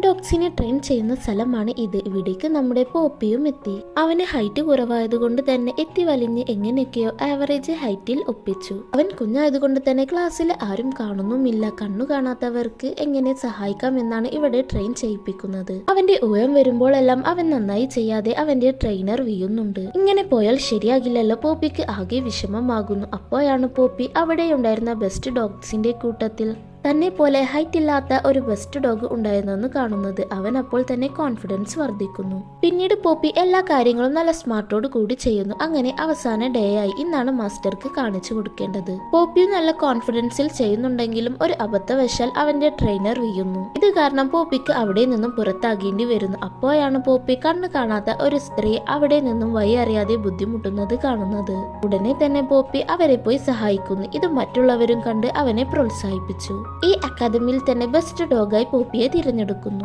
ഡോഗ്സിനെ train ചെയ്യുന്ന സ്ഥലമാണ് ഇത്. ഇവിടേക്ക് നമ്മുടെ പോപ്പിയും എത്തി. അവന് ഹൈറ്റ് കുറവായതുകൊണ്ട് തന്നെ എത്തി വലിഞ്ഞ് എങ്ങനെയൊക്കെയോ ആവറേജ് ഹൈറ്റിൽ ഒപ്പിച്ചു. അവൻ കുഞ്ഞായതുകൊണ്ട് തന്നെ ക്ലാസ്സിൽ ആരും കാണുന്നുമില്ല. കണ്ണു കാണാത്തവർക്ക് എങ്ങനെ സഹായിക്കാം എന്നാണ് ഇവിടെ ട്രെയിൻ ചെയ്യിപ്പിക്കുന്നത്. അവന്റെ ഉയരം വരുമ്പോഴെല്ലാം അവൻ നന്നായി ചെയ്യാതെ അവന്റെ ട്രെയിനർ വീഴുന്നുണ്ട്. ഇങ്ങനെ പോയാൽ ശരിയാകില്ലല്ലോ. പോപ്പിക്ക് ആകെ വിഷമമാകുന്നു. അപ്പോഴാണ് പോപ്പി അവിടെയുണ്ടായിരുന്ന ബെസ്റ്റ് ഡോഗ്സിന്റെ കൂട്ടത്തിൽ തന്നെ പോലെ ഹൈറ്റ് ഇല്ലാത്ത ഒരു ബെസ്റ്റ് ഡോഗ് ഉണ്ടായിരുന്നെന്ന് കാണുന്നത്. അവൻ അപ്പോൾ തന്നെ കോൺഫിഡൻസ് വർദ്ധിക്കുന്നു. പിന്നീട് പോപ്പി എല്ലാ കാര്യങ്ങളും നല്ല സ്മാർട്ടോട് കൂടി ചെയ്യുന്നു. അങ്ങനെ അവസാന ഡേ ആയി. ഇന്നാണ് മാസ്റ്റർക്ക് കാണിച്ചു കൊടുക്കേണ്ടത്. പോപ്പി നല്ല കോൺഫിഡൻസിൽ ചെയ്യുന്നുണ്ടെങ്കിലും ഒരു അബദ്ധവശാൽ അവന്റെ ട്രെയിനർ വീഴുന്നു. ഇത് കാരണം പോപ്പിക്ക് അവിടെ നിന്നും പുറത്താകേണ്ടി വരുന്നു. അപ്പോഴാണ് പോപ്പി കണ്ണു കാണാത്ത ഒരു സ്ത്രീ അവിടെ നിന്നും വഴി അറിയാതെ ബുദ്ധിമുട്ടുന്നത് കാണുന്നത്. ഉടനെ തന്നെ പോപ്പി അവരെ പോയി സഹായിക്കുന്നു. ഇത് മറ്റുള്ളവരും കണ്ട് അവനെ പ്രോത്സാഹിപ്പിച്ചു. ഈ അക്കാദമിയിൽ തന്നെ ബെസ്റ്റ് ഡോഗായി പോപ്പിയെ തിരഞ്ഞെടുക്കുന്നു.